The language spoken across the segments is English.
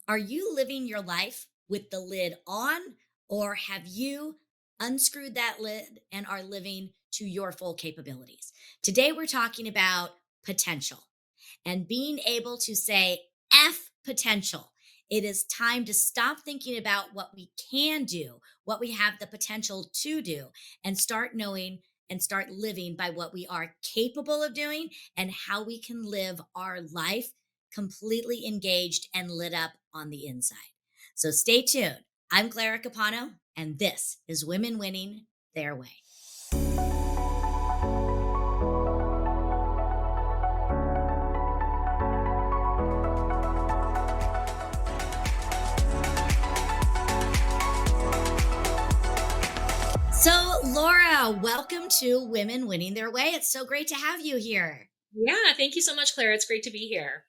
Are you living your life with the lid on, or have you unscrewed that lid and are living to your full capabilities? Today, we're talking about potential and being able to say F potential. It is time to stop thinking about what we can do, what we have the potential to do, and start knowing and start living by what we are capable of doing and how we can live our life completely engaged and lit up on the inside. So stay tuned. I'm Clara Capano, and this is Women Winning Their Way. So, Laura, welcome to Women Winning Their Way. It's so great to have you here. Yeah, thank you so much, Clara. It's great to be here.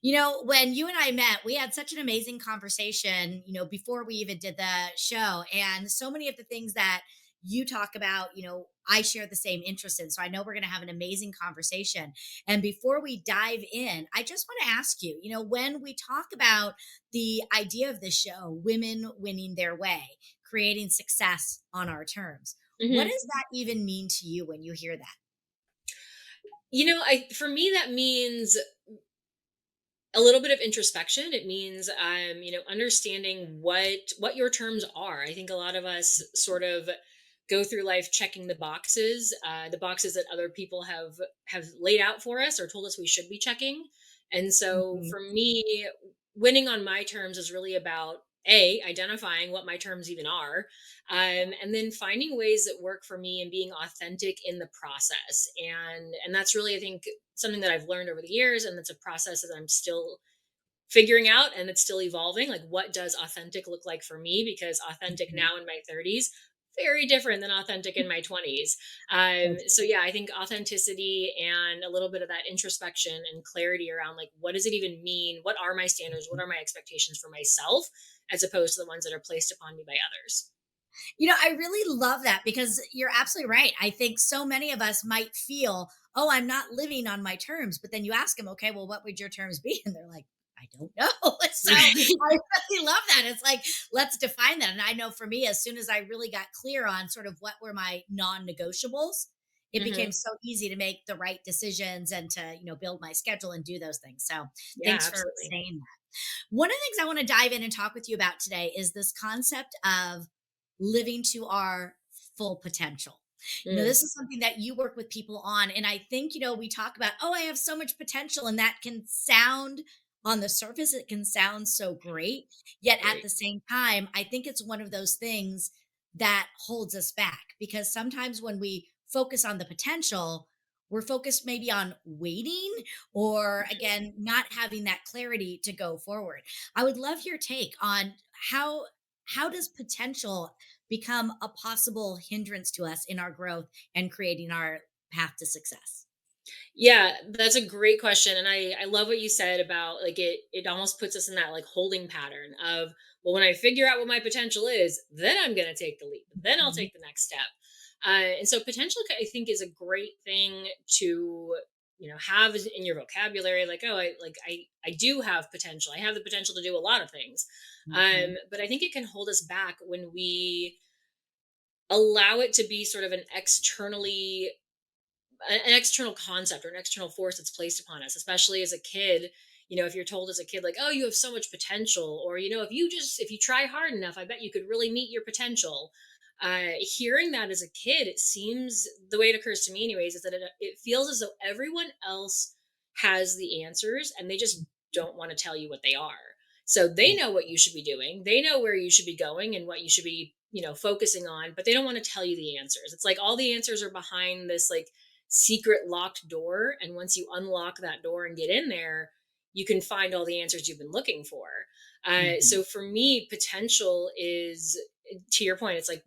When you and I met, we had such an amazing conversation, before we even did the show. And so many of the things that you talk about, I share the same interest in. So I know we're going to have an amazing conversation. And before we dive in, I just want to ask you, when we talk about the idea of the show, women winning their way, creating success on our terms, what hmm does that even mean to you when you hear that? I for me that means a little bit of introspection. It means understanding what your terms are. I think a lot of us sort of go through life checking the boxes that other people have laid out for us or told us we should be checking. And so Mhm. for me, winning on my terms is really about a identifying what my terms even are, and then finding ways that work for me and being authentic in the process. And that's really, I think, something that I've learned over the years, and it's a process that I'm still figuring out and it's still evolving. Like, what does authentic look like for me? Because authentic Mhm. now in my 30s, very different than authentic in my 20s. So So yeah, I think authenticity and a little bit of that introspection and clarity around, like, what does it even mean? What are my standards? What true. are my expectations for myself, as opposed to the ones that are placed upon me by others? I really love that because you're absolutely right. I think so many of us might feel, oh, I'm not living on my terms. But then you ask them, okay, well, what would your terms be? And they're like, I don't know. So I really love that. It's like, let's define that. And I know for me, as soon as I really got clear on sort of what were my non negotiables, it became hmm so easy to make the right decisions and to, build my schedule and do those things. So Yeah, thanks for absolutely. saying that. One of the things I want to dive in and talk with you about today is this concept of living to our full potential. Mm, This is something that you work with people on. And I think, we talk about, oh, I have so much potential. And that can sound on the surface, it can sound so great. Yet at great. the same time, I think it's one of those things that holds us back because sometimes when we focus on the potential, we're focused maybe on waiting or again not having that clarity to go forward. I would love your take on how does potential become a possible hindrance to us in our growth and creating our path to success? Yeah, that's a great question. And I love what you said about, like, it almost puts us in that, like, holding pattern of, well, when I figure out what my potential is, then I'm going to take the leap. Then I'll Mhm. take the next step. And so potential, I think, is a great thing to, have in your vocabulary. Like, oh, I do have potential. I have the potential to do a lot of things. Mhm. But I think it can hold us back when we allow it to be sort of an external concept or an external force that's placed upon us, especially as a kid. If you're told as a kid, like, oh, you have so much potential, or, if you try hard enough, I bet you could really meet your potential. Hearing that as a kid, it seems, the way it occurs to me anyways, is that it feels as though everyone else has the answers and they just don't want to tell you what they are. So they Yeah. know what you should be doing, they know where you should be going and what you should be, focusing on, but they don't want to tell you the answers. It's like all the answers are behind this, like, secret locked door, and once you unlock that door and get in there, you can find all the answers you've been looking for. Mhm. So for me, potential is, to your point, it's like,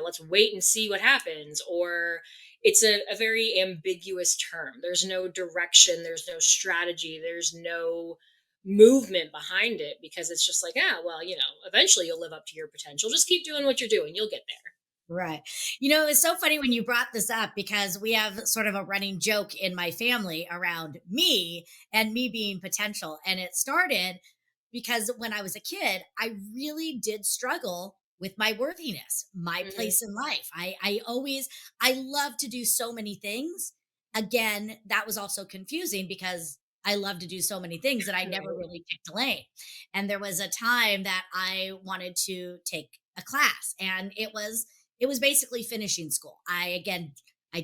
let's wait and see what happens, or it's a very ambiguous term. There's no direction, there's no strategy, there's no movement behind it, because it's just like, well, eventually you'll live up to your potential, just keep doing what you're doing, you'll get there. Right. It's so funny when you brought this up because we have sort of a running joke in my family around me and me being potential. And it started because when I was a kid, I really did struggle with my worthiness, my Hmm. place in life. I love to do so many things. Again, that was also confusing because I love to do so many things that I never Right. really picked a lane. And there was a time that I wanted to take a class, and it was basically finishing school. I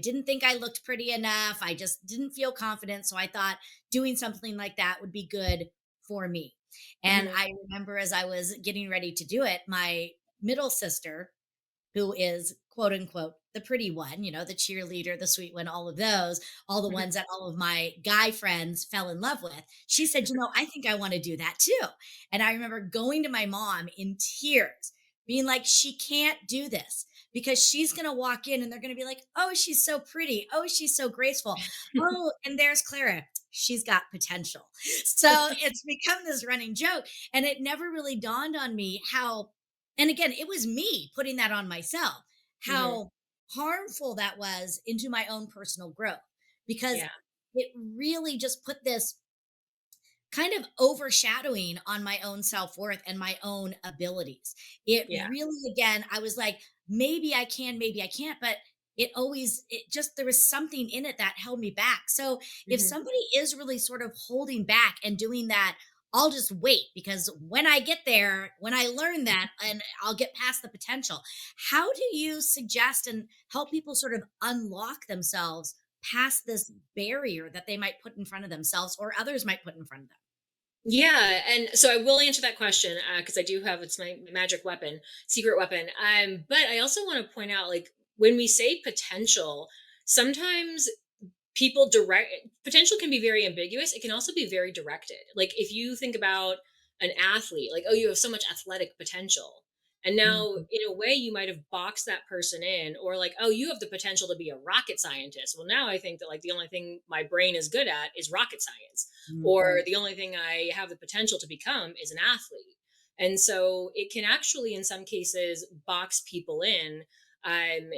didn't think I looked pretty enough. I just didn't feel confident, so I thought doing something like that would be good for me. And Hmm. I remember as I was getting ready to do it, my middle sister, who is quote unquote the pretty one, the cheerleader, the sweet one, all of those, all the ones that all of my guy friends fell in love with. She said, I think I want to do that too. And I remember going to my mom in tears, being like, she can't do this because she's going to walk in and they're going to be like, oh, she's so pretty. Oh, she's so graceful. Oh, and there's Clara. She's got potential. So it's become this running joke. And it never really dawned on me how, and again, it was me putting that on myself, Hmm. how harmful that was into my own personal growth, because Yeah. it really just put this kind of overshadowing on my own self-worth and my own abilities. It Yeah. really, again, I was like, maybe I can, maybe I can't, but it just, there was something in it that held me back. So if Hmm. somebody is really sort of holding back and doing that, I'll just wait because when I get there, when I learn that and I'll get past the potential. How do you suggest and help people sort of unlock themselves past this barrier that they might put in front of themselves or others might put in front of them? Yeah, and so I will answer that question because I do have it's my magic weapon, secret weapon. But I also want to point out, like when we say potential, sometimes people direct potential can be very ambiguous. It can also be very directed. Like if you think about an athlete, like, oh, you have so much athletic potential. And now, Mhm. in a way, you might have boxed that person in, or like, oh, you have the potential to be a rocket scientist. Well, now I think that like the only thing my brain is good at is rocket science, or Mhm. the only thing I have the potential to become is an athlete. And so it can actually, in some cases, box people in um,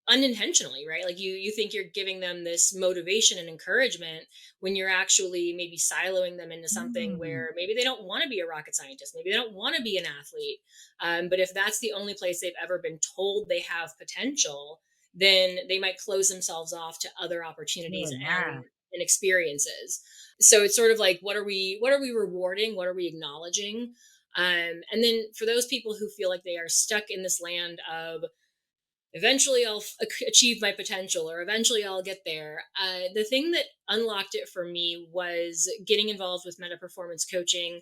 unintentionally, right? Like you think you're giving them this motivation and encouragement when you're actually maybe siloing them into something Mm. where maybe they don't want to be a rocket scientist, maybe they don't want to be an athlete. But if that's the only place they've ever been told they have potential, then they might close themselves off to other opportunities Sure, yeah. and experiences. So it's sort of like, what are we rewarding, what are we acknowledging? And then for those people who feel like they are stuck in this land of eventually I'll achieve my potential or eventually I'll get there. The thing that unlocked it for me was getting involved with meta performance coaching.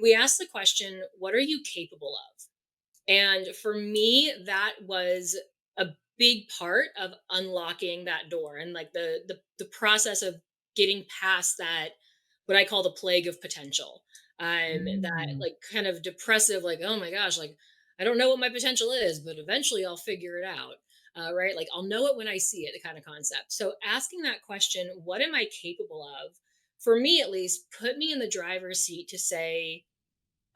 We asked the question, what are you capable of? And for me, that was a big part of unlocking that door and like the process of getting past that, what I call the plague of potential. That Mm. like kind of depressive, like, oh my gosh, like I don't know what my potential is, but eventually I'll figure it out. Right? Like I'll know it when I see it, the kind of concept. So asking that question, what am I capable of? For me at least, put me in the driver's seat to say,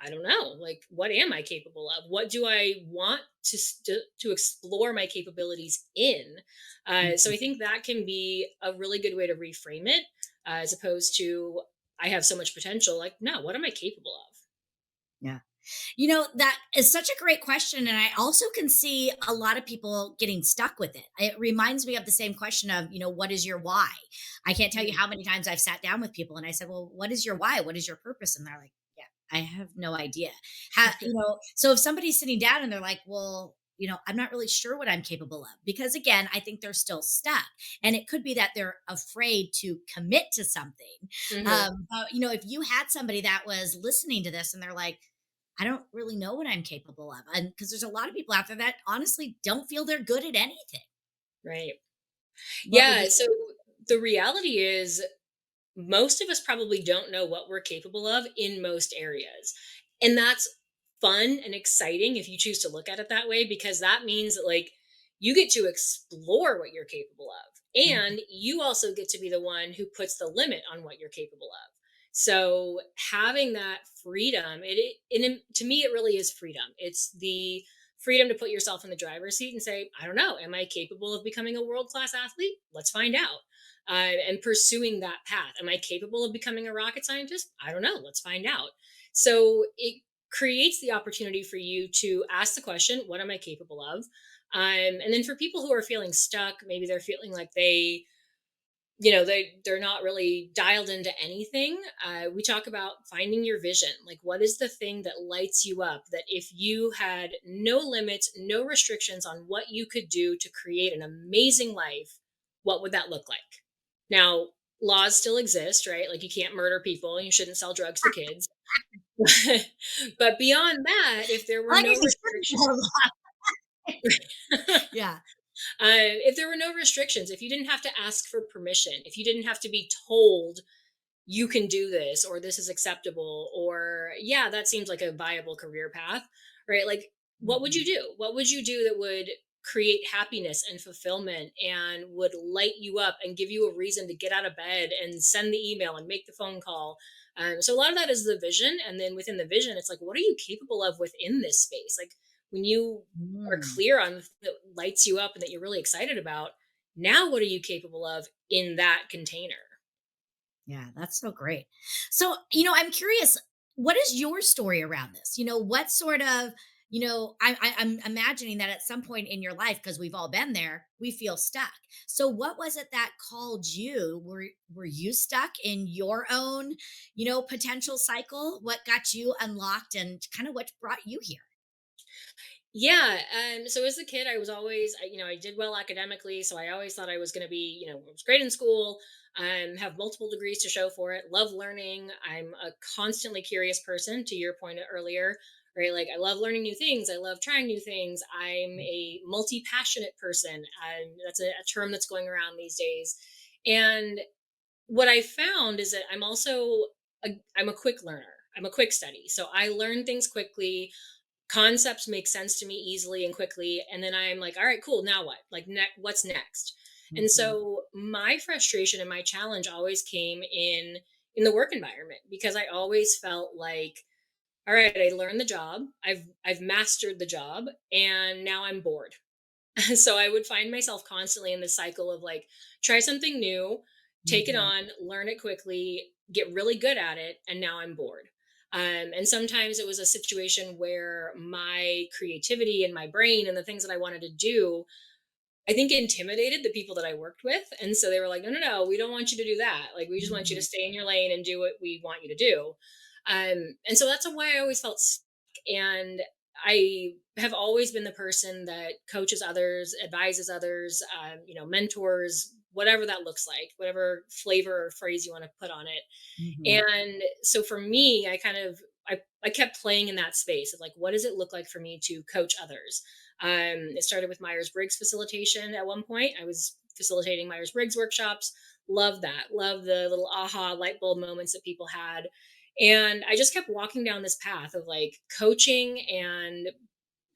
I don't know. Like, what am I capable of? What do I want to explore my capabilities in? So Mhm. I think that can be a really good way to reframe it, as opposed to I have so much potential. Like, no, what am I capable of? Yeah. That is such a great question. And I also can see a lot of people getting stuck with it. It reminds me of the same question of, what is your why? I can't tell you Mm. how many times I've sat down with people and I said, well, what is your why? What is your purpose? And they're like, yeah, I have no idea. So if somebody's sitting down and they're like, well, I'm not really sure what I'm capable of, because again, I think they're still stuck. And it could be that they're afraid to commit to something. Hmm. If you had somebody that was listening to this and they're like, I don't really know what I'm capable of. And because there's a lot of people out there that honestly don't feel they're good at anything. Right. What would you Yeah. So the reality is, most of us probably don't know what we're capable of in most areas. And that's fun and exciting if you choose to look at it that way, because that means that like you get to explore what you're capable of. Mhm. And you also get to be the one who puts the limit on what you're capable of. So having that freedom, to me, it really is freedom. It's the freedom to put yourself in the driver's seat and say, I don't know, am I capable of becoming a world class athlete? Let's find out, and pursuing that path. Am I capable of becoming a rocket scientist? I don't know. Let's find out. So it creates the opportunity for you to ask the question, what am I capable of? And then for people who are feeling stuck, maybe they're feeling like they're not really dialed into anything. We talk about finding your vision. Like, what is the thing that lights you up, that if you had no limits, no restrictions on what you could do to create an amazing life, what would that look like? Now, laws still exist, right? Like, you can't murder people and you shouldn't sell drugs to kids. But beyond that, if there were I no guess you shouldn't restrictions, tell them. Yeah. if there were no restrictions, if you didn't have to ask for permission, if you didn't have to be told you can do this, or this is acceptable, or yeah, that seems like a viable career path, right? Like, what would you Mhm. do? What would you do that would create happiness and fulfillment and would light you up and give you a reason to get out of bed and send the email and make the phone call? So a lot of that is the vision, and then within the vision, it's like, what are you capable of within this space? Like, when you are Mm. clear on the thing that lights you up and that you're really excited about, now what are you capable of in that container? Yeah, that's so great. So, I'm curious, what is your story around this? What sort of, I'm imagining that at some point in your life, because we've all been there, we feel stuck. So, what was it that called you? Were you stuck in your own, potential cycle? What got you unlocked, and kind of what brought you here? Yeah. So as a kid, I was always, I did well academically. So I always thought I was going to be, I was great in school, have multiple degrees to show for it, love learning. I'm a constantly curious person, to your point earlier, right? Like, I love learning new things. I love trying new things. I'm a multi-passionate person. That's a term that's going around these days. And what I found is that I'm a quick learner. I'm a quick study. So I learn things quickly, concepts make sense to me easily and quickly, and then I'm like, all right, cool, now what? Like, what's next? And Mhm. so my frustration and my challenge always came in the work environment, because I always felt like, all right, I learned the job, I've mastered the job, and now I'm bored. So I would find myself constantly in this cycle of like, try something new, take it Mhm. on, learn it quickly, get really good at it, and now I'm bored. And sometimes it was a situation where my creativity and my brain and the things that I wanted to do, I think, intimidated the people that I worked with. And so they were like, no, no, no, we don't want you to do that. Like, we just want you to Mhm. stay in your lane and do what we want you to do. And so that's why I always felt stuck. And I have always been the person that coaches others, advises others, mentors, whatever that looks like, whatever flavor or phrase you want to put on it. Mhm. And so for me, I kept playing in that space of like, what does it look like for me to coach others? It started with Myers-Briggs facilitation. At one point, I was facilitating Myers-Briggs workshops. Love that. Love the little aha light bulb moments that people had. And I just kept walking down this path of like, coaching and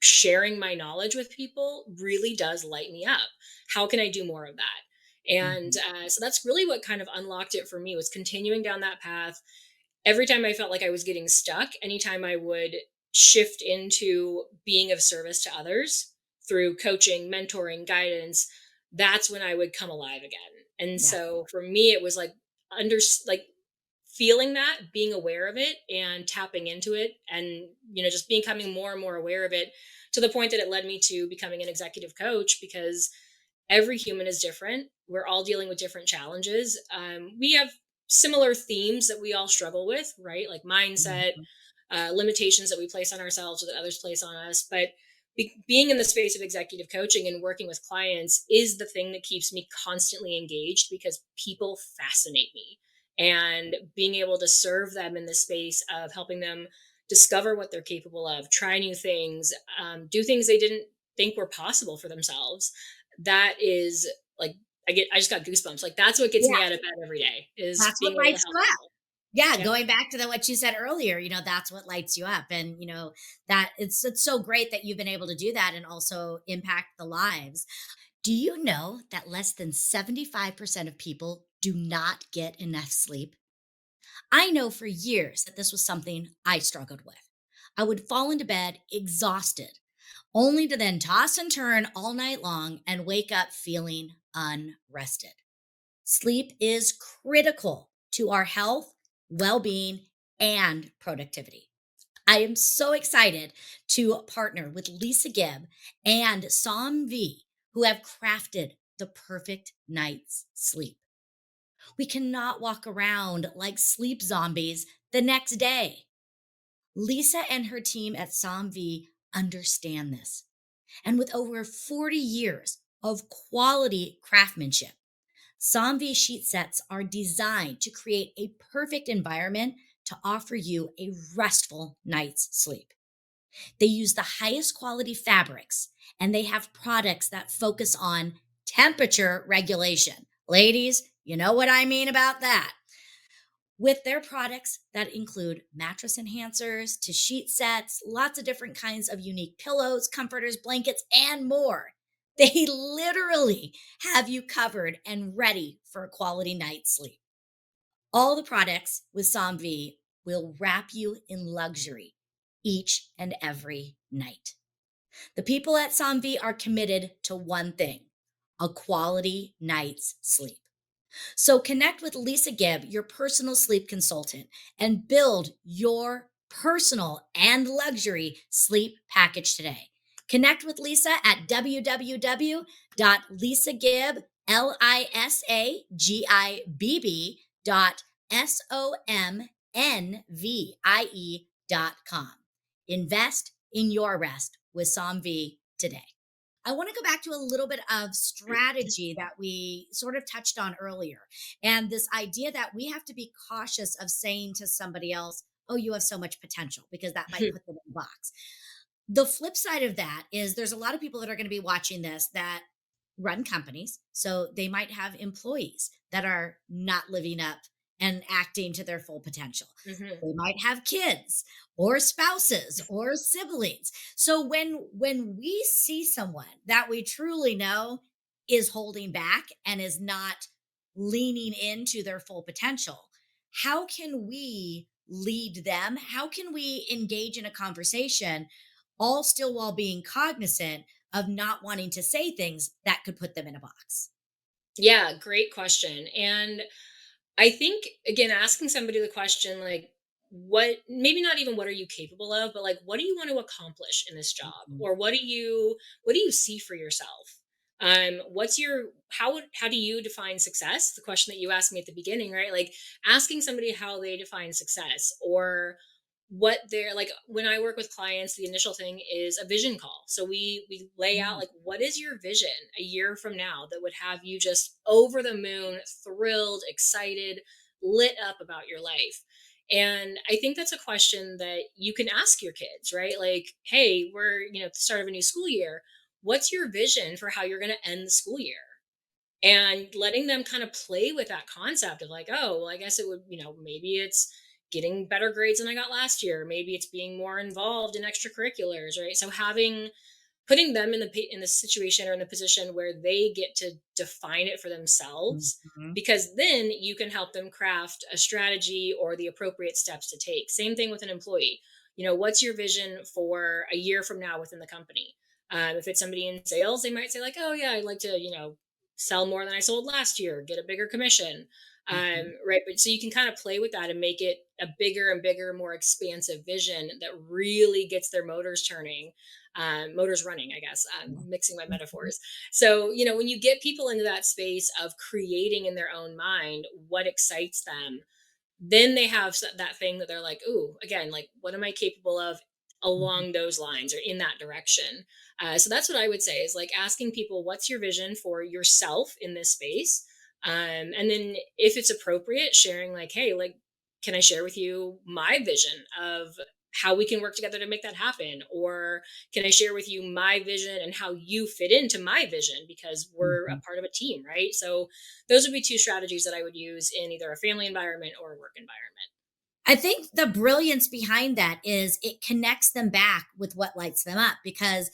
sharing my knowledge with people really does light me up. How can I do more of that? And Mhm. so that's really what kind of unlocked it for me, was continuing down that path. Every time I felt like I was getting stuck, anytime I would shift into being of service to others through coaching, mentoring, guidance, that's when I would come alive again. And Yeah. so for me, it was like, under like feeling that, being aware of it and tapping into it, and just becoming more and more aware of it, to the point that it led me to becoming an executive coach, because every human is different. We're all dealing with different challenges. We have similar themes that we all struggle with, right? Like mindset, Mhm. limitations that we place on ourselves or that others place on us. But being in the space of executive coaching and working with clients is the thing that keeps me constantly engaged, because people fascinate me. And being able to serve them in the space of helping them discover what they're capable of, try new things, do things they didn't think were possible for themselves, that is like, I just got goosebumps. Like, that's what gets Yeah, me out of bed every day, is that's what being able to lights help you up. people. Yeah, Yeah. going back to what you said earlier, that's what lights you up. And that it's so great that you've been able to do that and also impact the lives. Do you know that less than 75% of people do not get enough sleep? I know for years that this was something I struggled with. I would fall into bed exhausted, only to then toss and turn all night long and wake up feeling unrested. Sleep is critical to our health, well being, and productivity. I am so excited to partner with Lisa Gibb and Sam V, who have crafted the perfect night's sleep. We cannot walk around like sleep zombies the next day. Lisa and her team at Sam V understand this. And with over 40 years of quality craftsmanship, Somvi sheet sets are designed to create a perfect environment to offer you a restful night's sleep. They use the highest quality fabrics and they have products that focus on temperature regulation. Ladies, you know what I mean about that. With their products that include mattress enhancers to sheet sets, lots of different kinds of unique pillows, comforters, blankets, and more. They literally have you covered and ready for a quality night's sleep. All the products with Somvi will wrap you in luxury each and every night. The people at Somvi are committed to one thing: a quality night's sleep. So connect with Lisa Gibb, your personal sleep consultant, and build your personal and luxury sleep package today. Connect with Lisa at www.lisagibb.somnvie.com. Invest in your rest with Somv today. I want to go back to a little bit of strategy that we sort of touched on earlier. And this idea that we have to be cautious of saying to somebody else, oh, you have so much potential, because that might put them in a box. The flip side of that is there's a lot of people that are going to be watching this that run companies. So they might have employees that are not living up and acting to their full potential. Mhm. They might have kids or spouses or siblings. So when we see someone that we truly know is holding back and is not leaning into their full potential, how can we lead them? How can we engage in a conversation, all still while being cognizant of not wanting to say things that could put them in a box? Yeah, great question. And I think, again, asking somebody the question, like, what, maybe not even what are you capable of, but like, what do you want to accomplish in this job? Mhm. Or what do you see for yourself? What's your, how do you define success? The question that you asked me at the beginning, right? Like asking somebody how they define success, or what they're like. When I work with clients, the initial thing is a vision call. So we lay out Mm, like, what is your vision a year from now that would have you just over the moon, thrilled, excited, lit up about your life? And I think that's a question that you can ask your kids, right? Like, hey, we're, at the start of a new school year. What's your vision for how you're going to end the school year? And letting them kind of play with that concept of like, oh, well, I guess it would, maybe it's getting better grades than I got last year. Maybe it's being more involved in extracurriculars, right? So putting them in the situation or in the position where they get to define it for themselves, mhm, because then you can help them craft a strategy or the appropriate steps to take. Same thing with an employee. What's your vision for a year from now within the company? If it's somebody in sales, they might say like, oh yeah, I'd like to, sell more than I sold last year, get a bigger commission. mhm, Right. But so you can kind of play with that and make it a bigger and bigger, more expansive vision that really gets their motors turning, motors running, I guess. Mixing my mhm, metaphors. So, when you get people into that space of creating in their own mind what excites them, then they have that thing that they're like, ooh, again, like, what am I capable of mhm, along those lines or in that direction? So that's what I would say is like asking people, what's your vision for yourself in this space? And then if it's appropriate, sharing like, hey, like, can I share with you my vision of how we can work together to make that happen? Or can I share with you my vision and how you fit into my vision, because we're a mhm. part of a team, right? So those would be two strategies that I would use in either a family environment or a work environment. I think the brilliance behind that is it connects them back with what lights them up, because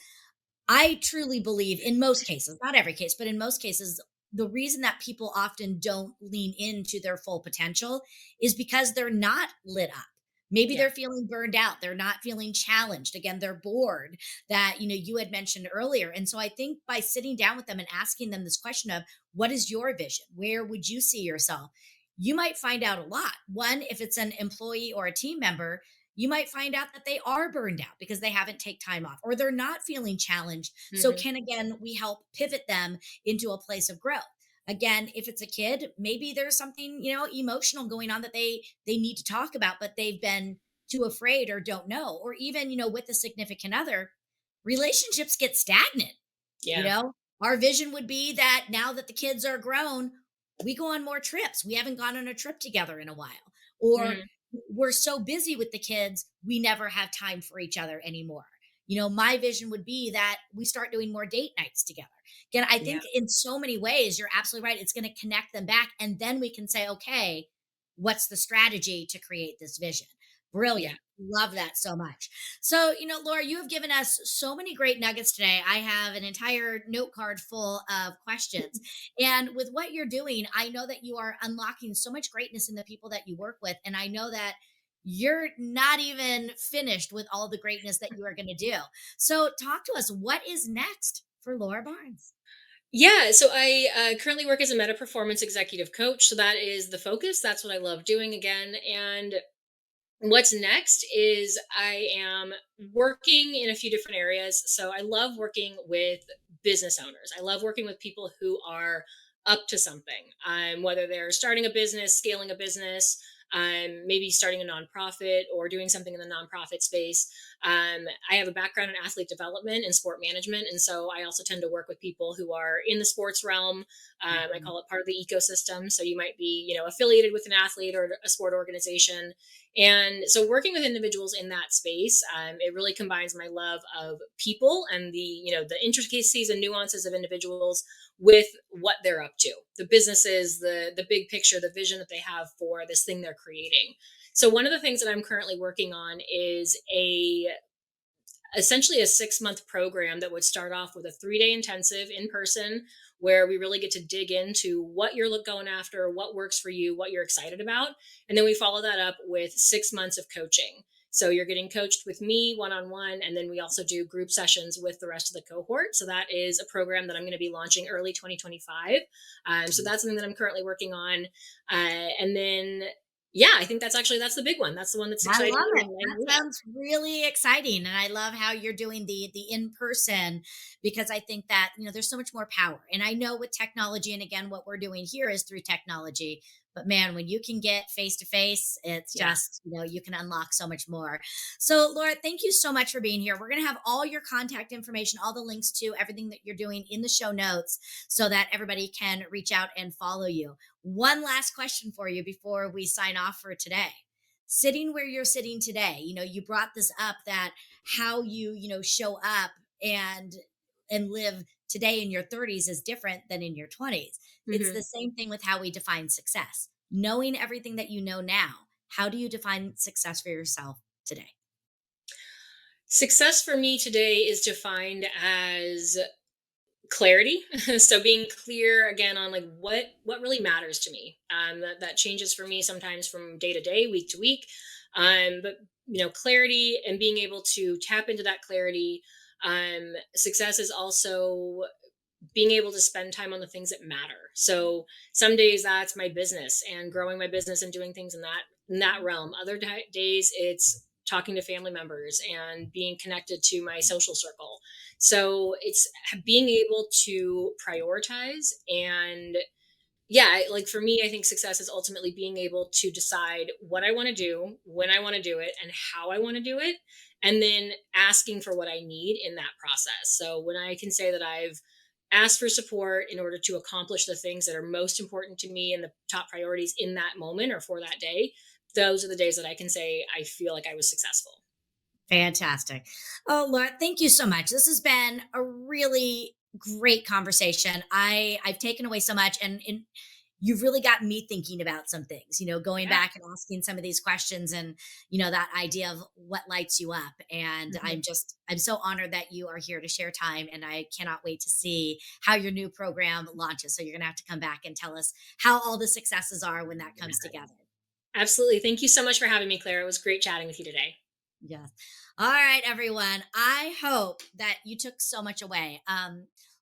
I truly believe in most cases, not every case, but in most cases, the reason that people often don't lean into their full potential is because they're not lit up. Maybe Yeah. they're feeling burned out. They're not feeling challenged. Again, they're bored that, you had mentioned earlier. And so I think by sitting down with them and asking them this question of what is your vision? Where would you see yourself? You might find out a lot. One, if it's an employee or a team member, you might find out that they are burned out because they haven't take time off or they're not feeling challenged. So Hmm. can again we help pivot them into a place of growth. Again, if it's a kid, maybe there's something, emotional going on that they need to talk about, but they've been too afraid or don't know. Or even, with a significant other, relationships get stagnant. you Yeah. know our vision would be that now that the kids are grown, we go on more trips. We haven't gone on a trip together in a while. Or Hmm. we're so busy with the kids, we never have time for each other anymore. My vision would be that we start doing more date nights together. Again, I Yeah. think in so many ways, you're absolutely right. It's going to connect them back. And then we can say, okay, what's the strategy to create this vision? Yeah. Brilliant. Love that so much. So, Laura, you have given us so many great nuggets today. I have an entire note card full of questions. And with what you're doing, I know that you are unlocking so much greatness in the people that you work with. And I know that you're not even finished with all the greatness that you are going to do. So, talk to us. What is next for Laura Barnes? Yeah, so I currently work as a meta performance executive coach. So that is the focus. That's what I love doing again. And what's next is I am working in a few different areas. So I love working with business owners. I love working with people who are up to something, whether they're starting a business, scaling a business, maybe starting a nonprofit or doing something in the nonprofit space. I have a background in athlete development and sport management. And so I also tend to work with people who are in the sports realm. I Mhm. call it part of the ecosystem. So you might be, affiliated with an athlete or a sport organization, and so working with individuals in that space, it really combines my love of people and the intricacies and nuances of individuals with what they're up to, the businesses, the big picture, the vision that they have for this thing they're creating. So one of the things that I'm currently working on is a essentially a 6 month program that would start off with a 3 day intensive in person, where we really get to dig into what you're going after, what works for you, what you're excited about. And then we follow that up with 6 months of coaching. So you're getting coached with me one on one. And then we also do group sessions with the rest of the cohort. So that is a program that I'm going to be launching early 2025. So that's something that I'm currently working on. And then, yeah, I think that's the big one. That's the one that's I exciting love me it. and That moving. sounds really exciting. And I love how you're doing the in person, because I think that, there's so much more power. And I know with technology, and again, what we're doing here is through technology. But man, when you can get face to face, it's Yeah. just, you can unlock so much more. So, Laura, thank you so much for being here. We're going to have all your contact information, all the links to everything that you're doing in the show notes so that everybody can reach out and follow you. One last question for you before we sign off for today. Sitting where you're sitting today, you brought this up, that how you, show up and live today in your 30s is different than in your 20s. It's Mhm. the same thing with how we define success. Knowing everything that you know now, how do you define success for yourself today? Success for me today is defined as clarity. So being clear again on like what really matters to me. That changes for me sometimes from day to day, week to week. But clarity and being able to tap into that clarity. Success is also being able to spend time on the things that matter. So some days that's my business and growing my business and doing things in that realm. Other days it's talking to family members and being connected to my social circle. So it's being able to prioritize. And yeah, like for me, I think success is ultimately being able to decide what I want to do, when I want to do it, and how I want to do it, and then asking for what I need in that process. So when I can say that I've asked for support in order to accomplish the things that are most important to me and the top priorities in that moment or for that day, those are the days that I can say I feel like I was successful. Fantastic. Oh, Laura, thank you so much. This has been a really great conversation. I've taken away so much, and you've really got me thinking about some things, going Yeah. back and asking some of these questions, and that idea of what lights you up. And Mhm. I'm so honored that you are here to share time, and I cannot wait to see how your new program launches. So you're going to have to come back and tell us how all the successes are when that comes together. Absolutely. Thank you so much for having me, Clara. It was great chatting with you today. Yes. All right, everyone. I hope that you took so much away.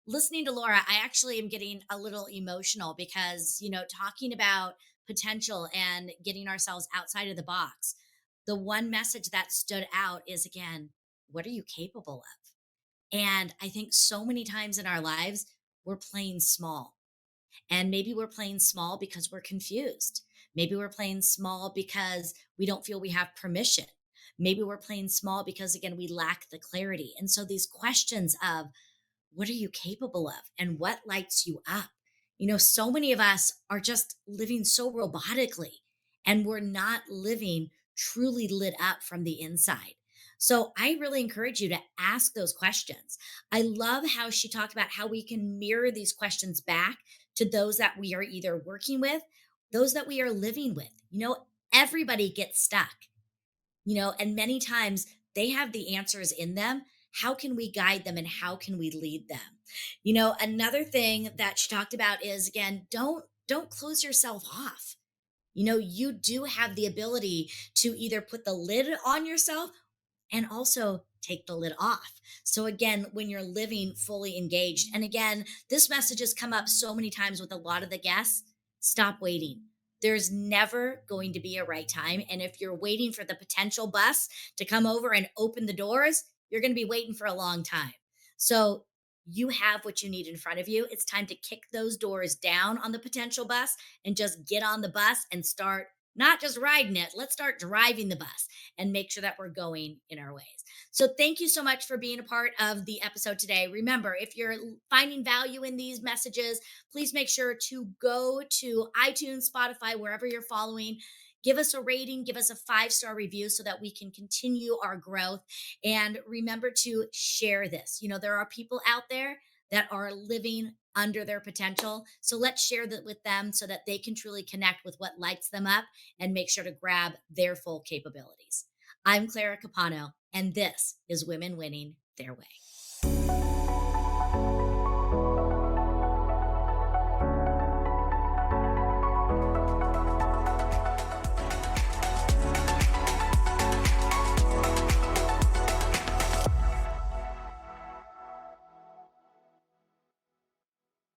Listening to Laura, I actually am getting a little emotional because, talking about potential and getting ourselves outside of the box. the one message that stood out is again, what are you capable of? And I think so many times in our lives, we're playing small. And maybe we're playing small because we're confused. Maybe we're playing small because we don't feel we have permission. Maybe we're playing small because, again, we lack the clarity. And so these questions of what are you capable of and what lights you up? So many of us are just living so robotically and we're not living truly lit up from the inside. So I really encourage you to ask those questions. I love how she talked about how we can mirror these questions back to those that we are either working with, those that we are living with. Everybody gets stuck, and many times they have the answers in them. How can we guide them and how can we lead them? Another thing that she talked about is again, don't close yourself off. You do have the ability to either put the lid on yourself and also take the lid off. So again, when you're living fully engaged, and again, this message has come up so many times with a lot of the guests, stop waiting. There's never going to be a right time. And if you're waiting for the potential bus to come over and open the doors, you're going to be waiting for a long time. So you have what you need in front of you. It's time to kick those doors down on the potential bus and just get on the bus and start not just riding it. Let's start driving the bus and make sure that we're going in our ways. So, thank you so much for being a part of the episode today. Remember, if you're finding value in these messages, please make sure to go to iTunes, Spotify, wherever you're following. Give us a rating, give us a 5-star review so that we can continue our growth. And remember to share this. There are people out there that are living under their potential. So let's share that with them so that they can truly connect with what lights them up and make sure to grab their full capabilities. I'm Clara Capano, and this is Women Winning Their Way.